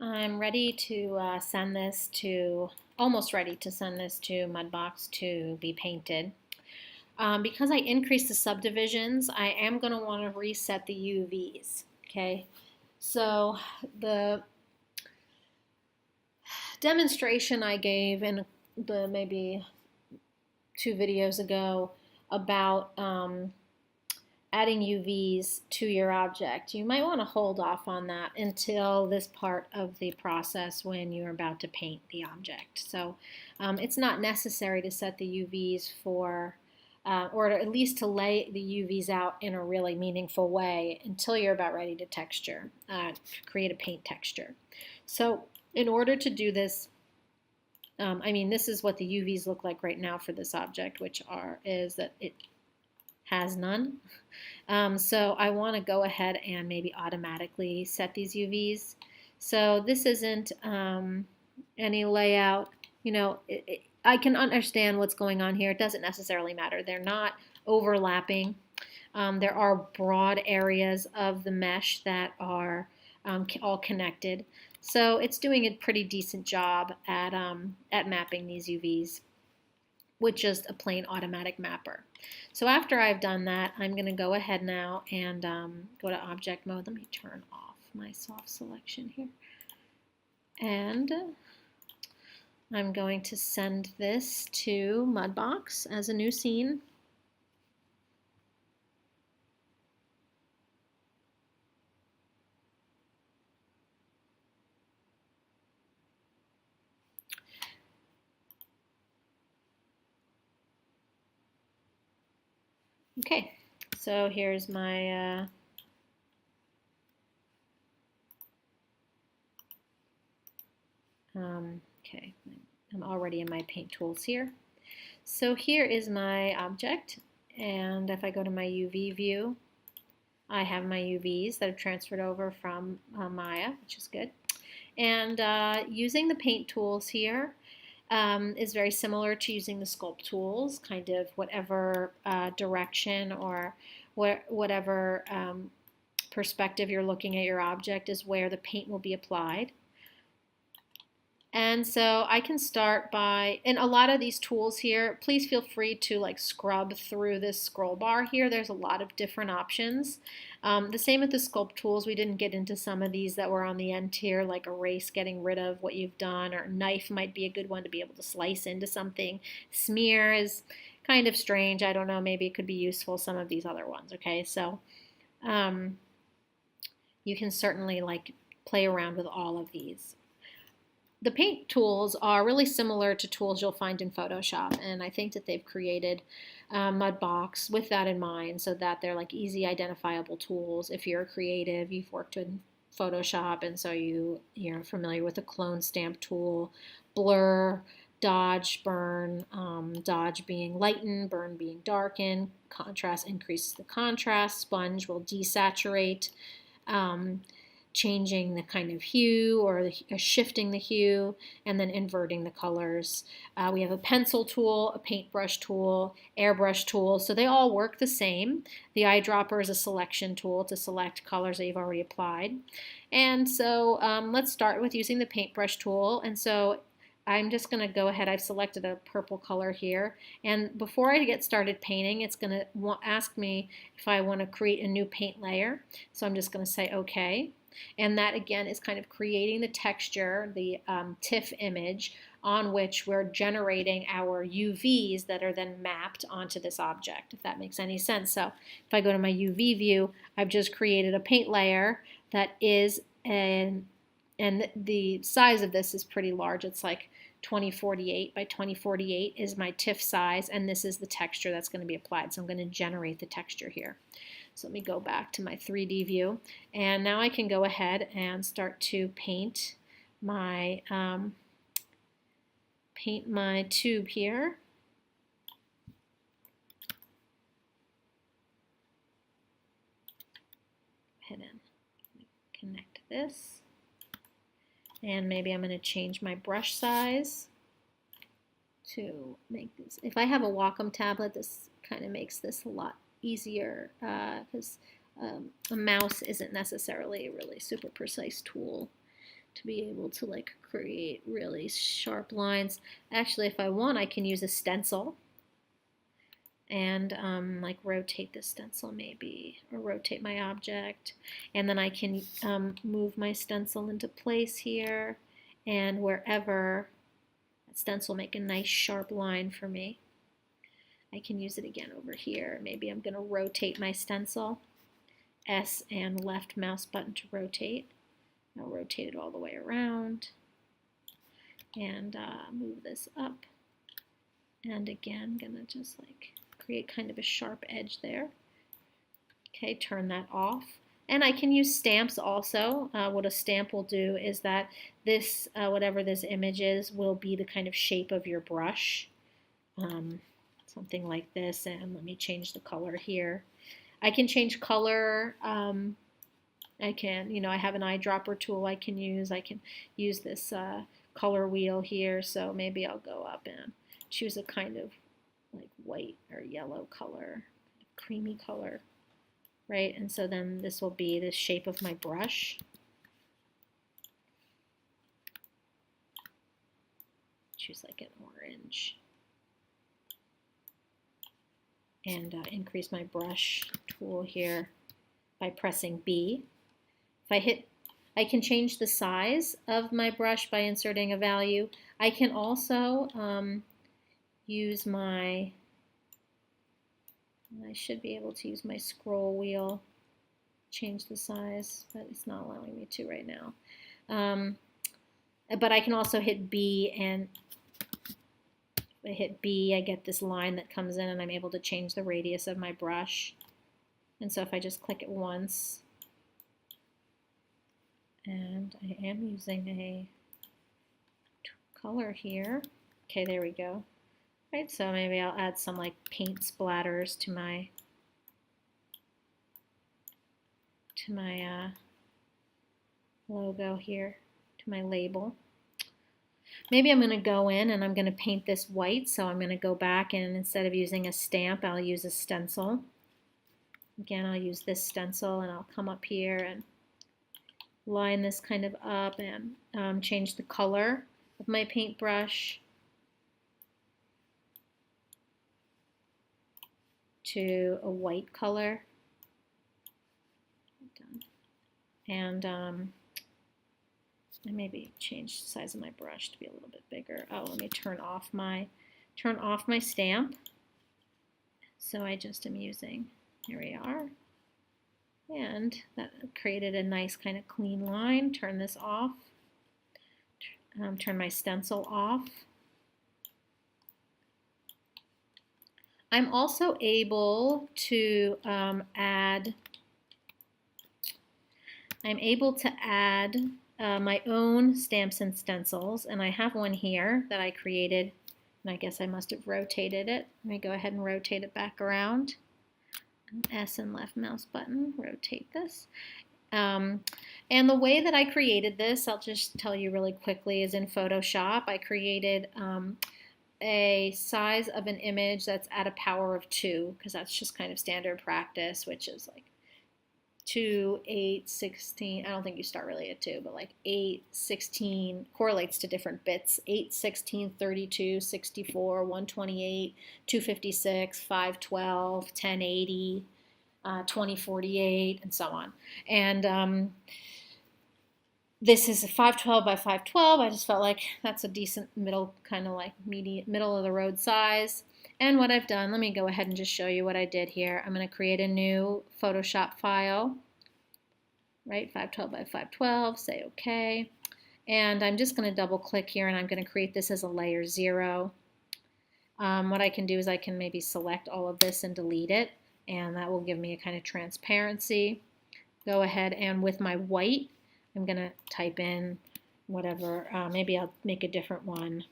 I'm ready to send this to, almost ready to send this to Mudbox to be painted. Because I increased the subdivisions, I am going to want to reset the UVs. Okay, so the demonstration I gave in the maybe 2 videos ago about adding UVs to your object, you might want to hold off on that until this part of the process when you're about to paint the object. So it's not necessary to set the UVs for, or at least to lay the UVs out in a really meaningful way until you're about ready to texture, create a paint texture. So in order to do this, this is what the UVs look like right now for this object, which is that it has none. So I want to go ahead and maybe automatically set these UVs. So this isn't any layout. I can understand what's going on here. It doesn't necessarily matter. They're not overlapping. There are broad areas of the mesh that are all connected. So it's doing a pretty decent job at mapping these UVs with just a plain automatic mapper. So after I've done that, I'm going to go ahead now and go to object mode. Let me turn off my soft selection here. And I'm going to send this to Mudbox as a new scene. Okay, so here's my okay, I'm already in my paint tools here. So here is my object, and if I go to my UV view, I have my UVs that have transferred over from Maya, which is good. And using the paint tools here is very similar to using the sculpt tools, kind of whatever direction or whatever perspective you're looking at your object is where the paint will be applied. And so I can start by, and a lot of these tools here, please feel free to scrub through this scroll bar here. There's a lot of different options. The same with the sculpt tools. We didn't get into some of these that were on the end here, like erase, getting rid of what you've done, or knife might be a good one to be able to slice into something. Smear is kind of strange. I don't know, maybe it could be useful, some of these other ones, okay? So you can certainly play around with all of these. The paint tools are really similar to tools you'll find in Photoshop, and I think that they've created Mudbox with that in mind, so that they're easy identifiable tools. If you're a creative, you've worked in Photoshop, and so you're familiar with the clone stamp tool, blur, dodge, burn, dodge being lighten, burn being darken, contrast increases the contrast, sponge will desaturate, changing the kind of hue or shifting the hue, and then inverting the colors. We have a pencil tool, a paintbrush tool, airbrush tool, so they all work the same. The eyedropper is a selection tool to select colors that you've already applied. And so let's start with using the paintbrush tool. And so I'm just going to go ahead, I've selected a purple color here, and before I get started painting, it's going to ask me if I want to create a new paint layer. So I'm just going to say OK. And that again is kind of creating the texture, the TIFF image on which we're generating our UVs that are then mapped onto this object, if that makes any sense. So if I go to my UV view, I've just created a paint layer that is and the size of this is pretty large. It's like 2048 by 2048 is my TIFF size, and this is the texture that's going to be applied. So I'm going to generate the texture here. So let me go back to my 3D view, and now I can go ahead and start to paint my tube here. Head in, connect this, and maybe I'm going to change my brush size to make this. If I have a Wacom tablet, this kind of makes this a lot easier because a mouse isn't necessarily a really super precise tool to be able to like create really sharp lines. Actually, if I want, I can use a stencil and like rotate the stencil maybe, or rotate my object. And then I can move my stencil into place here, and wherever that stencil make a nice sharp line for me. I can use it again over here. Maybe I'm going to rotate my stencil. S and left mouse button to rotate. I'll rotate it all the way around and move this up. And again, I'm going to just like create kind of a sharp edge there. Okay, turn that off. And I can use stamps also. What a stamp will do is that this, whatever this image is, will be the kind of shape of your brush. Something like this, and let me change the color here. I can change color. I can, you know, I have an eyedropper tool I can use. I can use this color wheel here, so maybe I'll go up and choose a kind of like white or yellow color, creamy color, right? And so then this will be the shape of my brush. Choose like an orange. And increase my brush tool here by pressing B. If I hit, I can change the size of my brush by inserting a value. I can also use my, I should be able to use my scroll wheel, change the size, but it's not allowing me to right now. But I can also hit B, and I hit B, I get this line that comes in, and I'm able to change the radius of my brush. And so if I just click it once, and I am using a color here. Okay, there we go. Right, so maybe I'll add some like paint splatters to my logo here, to my label. Maybe I'm going to go in and I'm going to paint this white, so I'm going to go back, and instead of using a stamp, I'll use a stencil. Again, I'll use this stencil, and I'll come up here and line this kind of up and change the color of my paintbrush to a white color. And maybe change the size of my brush to be a little bit bigger. Oh, let me turn off my stamp. So I just am using, here we are. And that created a nice kind of clean line. Turn this off. Turn my stencil off. I'm also able to add my own stamps and stencils, and I have one here that I created, and I guess I must have rotated it. Let me go ahead and rotate it back around. S and left mouse button, rotate this. And the way that I created this, I'll just tell you really quickly, is in Photoshop. I created a size of an image that's at a power of 2, because that's just kind of standard practice, which is like 2, 8, 16. I don't think you start really at 2, but like 8, 16 correlates to different bits. 8, 16, 32, 64, 128, 256, 512, 1080, 2048, and so on. And this is a 512 by 512. I just felt like that's a decent middle, kind of like middle of the road size. And what I've done, let me go ahead and just show you what I did here. I'm going to create a new Photoshop file, right? 512 by 512, say OK. And I'm just going to double click here, and I'm going to create this as a layer 0. What I can do is I can maybe select all of this and delete it, and that will give me a kind of transparency. Go ahead, and with my white, I'm going to type in whatever, maybe I'll make a different one,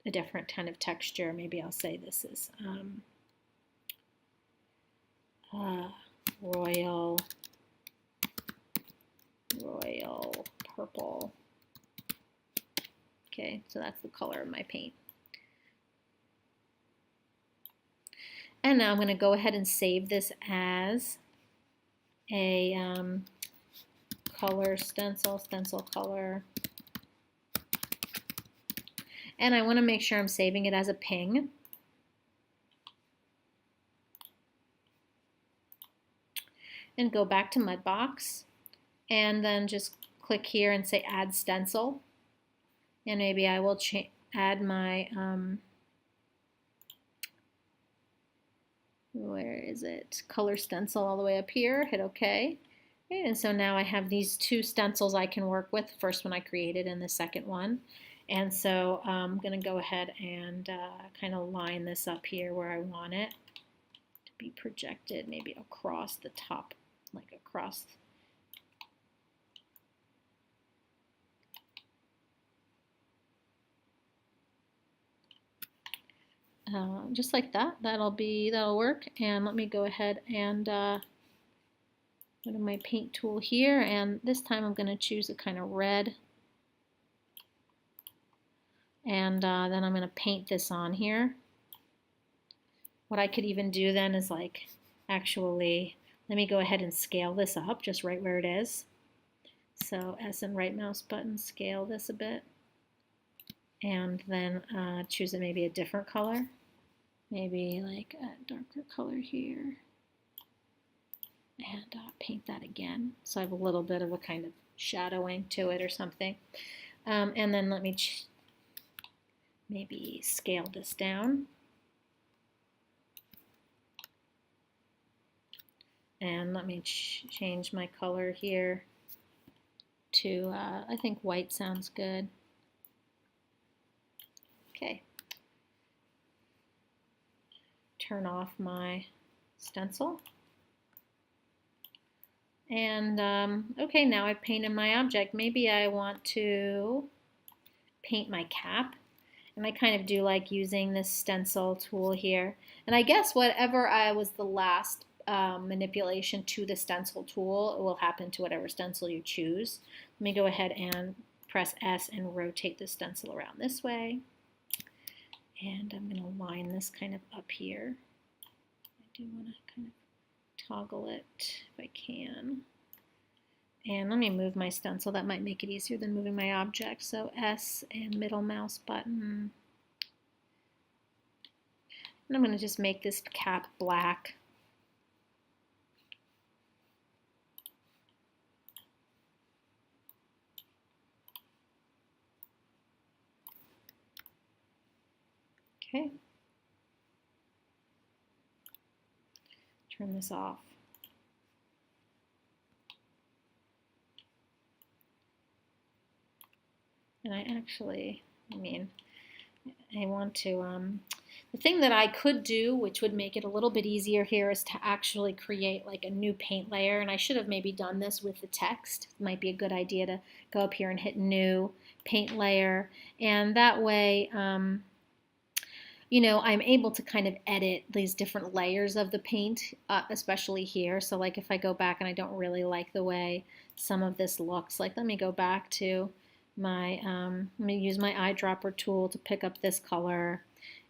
a different kind of texture. Maybe I'll say this is royal purple. Okay, so that's the color of my paint. And now I'm going to go ahead and save this as a color stencil color. And I want to make sure I'm saving it as a ping. And go back to Mudbox and then just click here and say add stencil. And maybe I will add my, where is it? Color stencil all the way up here, hit OK. And so now I have these two stencils I can work with, the first one I created and the second one. And so I'm going to go ahead and kind of line this up here where I want it to be projected, maybe across the top, like across. Just like that. That'll work. And let me go ahead and go to my paint tool here, and this time I'm going to choose a kind of red. And then I'm going to paint this on here. What I could even do then is like, actually, let me go ahead and scale this up just right where it is. So S and right mouse button, scale this a bit. And then choose maybe a different color. Maybe like a darker color here. And paint that again. So I have a little bit of a kind of shadowing to it or something. And then let me maybe scale this down. And let me change my color here to, I think white sounds good. Okay. Turn off my stencil. And okay, now I've painted my object. Maybe I want to paint my cap. And I kind of do like using this stencil tool here. And I guess whatever was the last manipulation to the stencil tool, it will happen to whatever stencil you choose. Let me go ahead and press S and rotate the stencil around this way. And I'm going to line this kind of up here. I do want to kind of toggle it if I can. And let me move my stencil. That might make it easier than moving my object. So S and middle mouse button. And I'm going to just make this cap black. Okay. Turn this off. And I want to, the thing that I could do, which would make it a little bit easier here, is to actually create like a new paint layer. And I should have maybe done this with the text. It might be a good idea to go up here and hit new paint layer. And that way, you know, I'm able to kind of edit these different layers of the paint, especially here. So like if I go back and I don't really like the way some of this looks, like let me go back to my, let me use my eyedropper tool to pick up this color.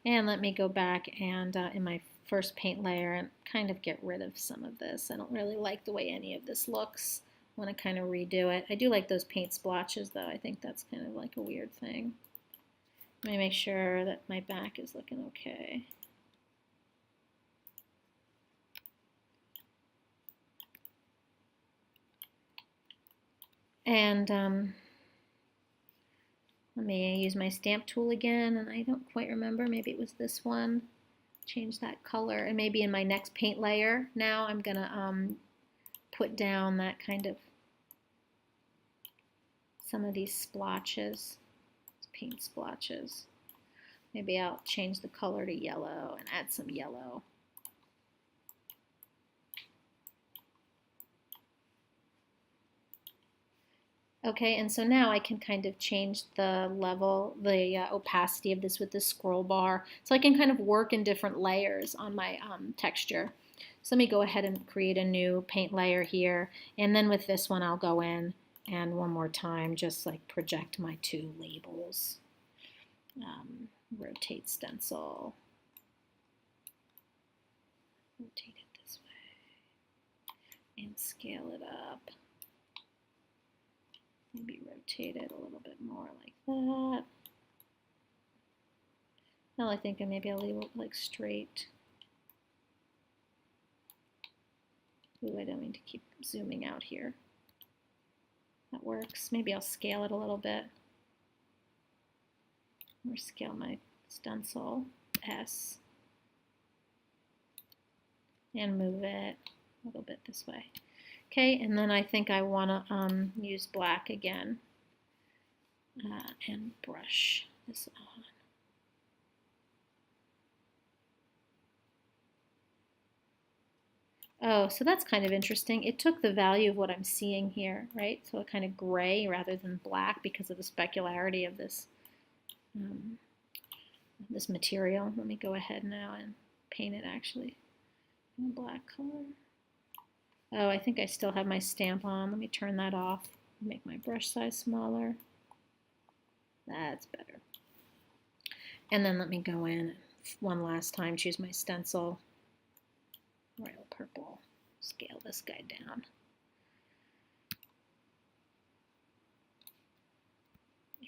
And let me go back and in my first paint layer and kind of get rid of some of this. I don't really like the way any of this looks. I want to kind of redo it. I do like those paint splotches though. I think that's kind of like a weird thing. Let me make sure that my back is looking okay. And let me use my stamp tool again, and I don't quite remember, maybe it was this one. Change that color, and maybe in my next paint layer now I'm gonna put down that kind of, some of these splotches, paint splotches. Maybe I'll change the color to yellow and add some yellow. Okay, and so now I can kind of change the level, the opacity of this with the scroll bar. So I can kind of work in different layers on my texture. So let me go ahead and create a new paint layer here. And then with this one, I'll go in and one more time, just like project my two labels. Rotate stencil. Rotate it this way. And scale it up. Maybe rotate it a little bit more like that. Well, I think maybe I'll leave it like straight. Ooh, I don't mean to keep zooming out here. That works. Maybe I'll scale it a little bit. Or scale my stencil S. And move it a little bit this way. Okay, and then I think I want to use black again and brush this on. Oh, so that's kind of interesting. It took the value of what I'm seeing here, right? So a kind of gray rather than black because of the specularity of this, this material. Let me go ahead now and paint it actually in a black color. Oh, I think I still have my stamp on. Let me turn that off. Make my brush size smaller. That's better. And then let me go in one last time, choose my stencil. Royal purple. Scale this guy down.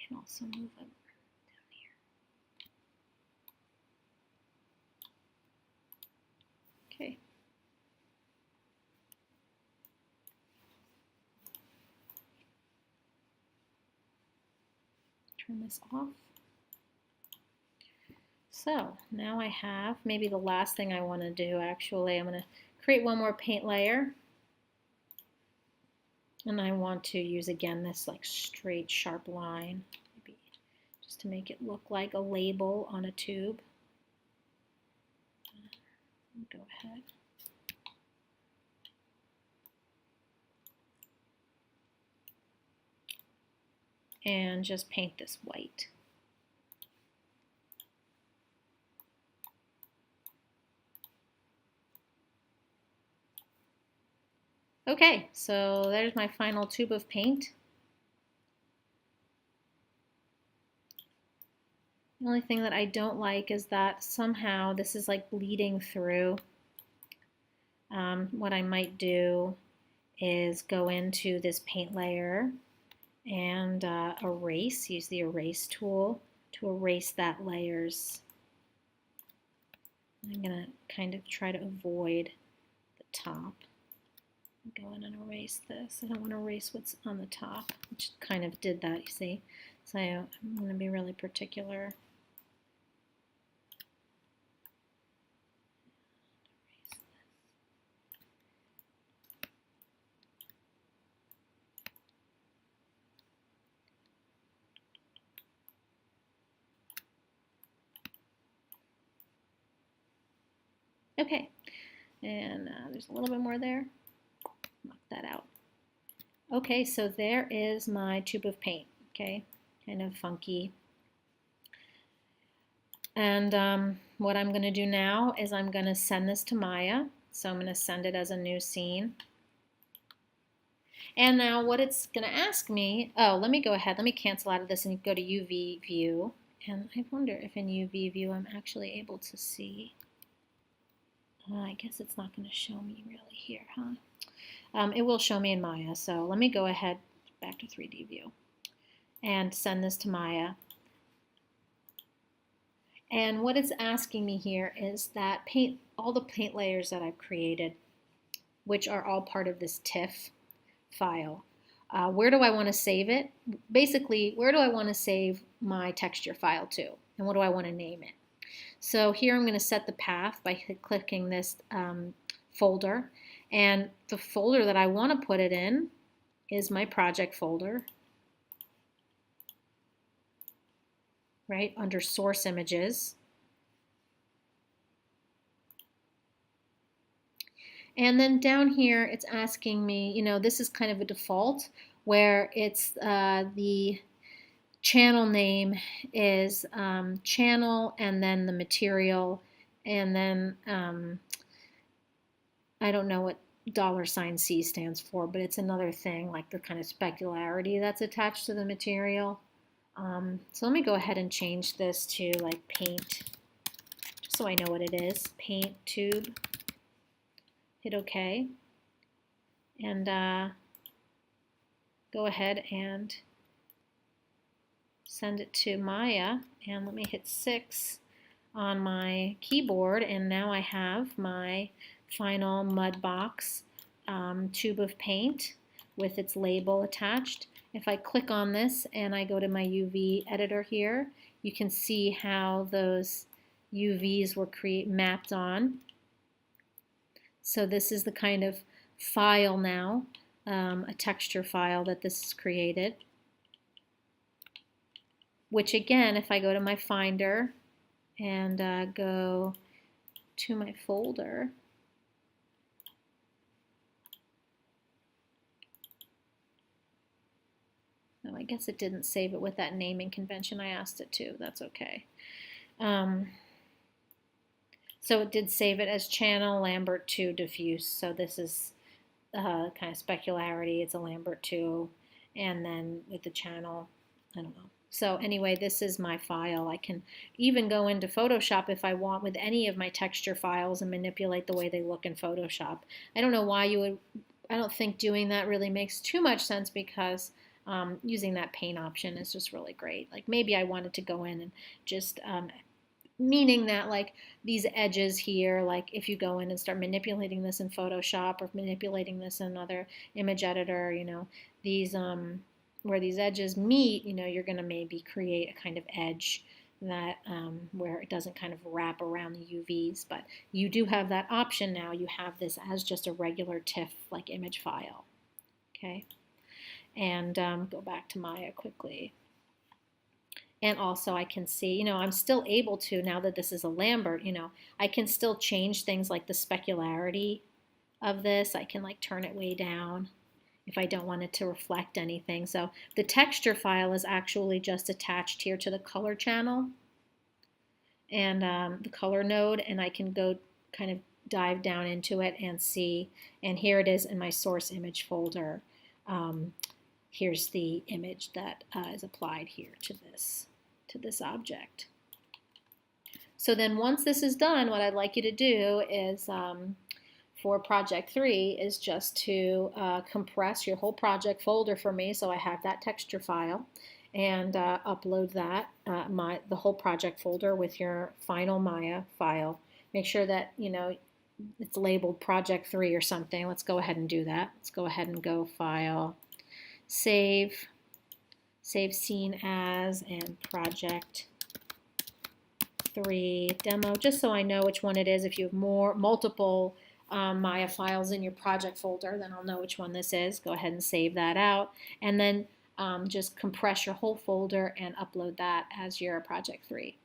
And also move it down here. Okay. Turn this off. So now I have maybe the last thing I want to do actually. I'm going to create one more paint layer. And I want to use again this like straight sharp line, maybe just to make it look like a label on a tube. Go ahead. And just paint this white. Okay, so there's my final tube of paint. The only thing that I don't like is that somehow this is like bleeding through. What I might do is go into this paint layer and erase, use the erase tool to erase that layers. I'm going to kind of try to avoid the top. Go in and erase this. I don't want to erase what's on the top, which kind of did that, you see. So I'm going to be really particular. Okay, and there's a little bit more there. Knock that out. Okay, so there is my tube of paint, okay, kind of funky. And what I'm going to do now is I'm going to send this to Maya. So I'm going to send it as a new scene. And now what it's going to ask me, oh, let me go ahead, let me cancel out of this and go to UV view. And I wonder if in UV view I'm actually able to see. I guess it's not going to show me really here, huh? It will show me in Maya. So let me go ahead back to 3D view and send this to Maya. And what it's asking me here is that all the paint layers that I've created, which are all part of this TIFF file, where do I want to save it? Basically, where do I want to save my texture file to? And what do I want to name it? So here I'm going to set the path by clicking this folder. And the folder that I want to put it in is my project folder, right, under source images. And then down here, it's asking me, you know, this is kind of a default where it's the channel name is channel and then the material and then I don't know what $C stands for, but it's another thing like the kind of specularity that's attached to the material. So let me go ahead and change this to like paint, just so I know what it is. Paint tube. Hit OK. And go ahead and send it to Maya. And let me hit 6. on my keyboard, and now I have my final Mudbox tube of paint with its label attached. If I click on this and I go to my UV editor here, you can see how those UVs were mapped on. So this is the kind of file now, a texture file that this is created. Which again, if I go to my Finder and go to my folder, oh, I guess it didn't save it with that naming convention I asked it to. That's okay. So it did save it as channel Lambert 2 diffuse. So this is kind of specularity. It's a Lambert 2, and then with the channel, I don't know. So anyway, this is my file. I can even go into Photoshop if I want with any of my texture files and manipulate the way they look in Photoshop. I don't know why you would, I don't think doing that really makes too much sense because using that paint option is just really great. Like maybe I wanted to go in and just meaning that like these edges here, like if you go in and start manipulating this in Photoshop or manipulating this in another image editor, you know, these where these edges meet, you know, you're going to maybe create a kind of edge that where it doesn't kind of wrap around the UVs, but you do have that option now. You have this as just a regular TIFF like image file. Okay, and go back to Maya quickly. And also I can see, you know, I'm still able to, now that this is a Lambert, you know, I can still change things like the specularity of this. I can like turn it way down if I don't want it to reflect anything. So the texture file is actually just attached here to the color channel and the color node, and I can go kind of dive down into it and see, and here it is in my source image folder. Here's the image that is applied here to this object. So then once this is done, what I'd like you to do is for project 3 is just to compress your whole project folder for me, so I have that texture file, and upload that, the whole project folder with your final Maya file. Make sure that, you know, it's labeled project 3 or something. Let's go ahead and do that. Let's go ahead and go File, Save Scene As, and Project 3 Demo, just so I know which one it is. If you have multiple Maya files in your project folder, then I'll know which one this is. Go ahead and save that out, and then just compress your whole folder and upload that as your project 3.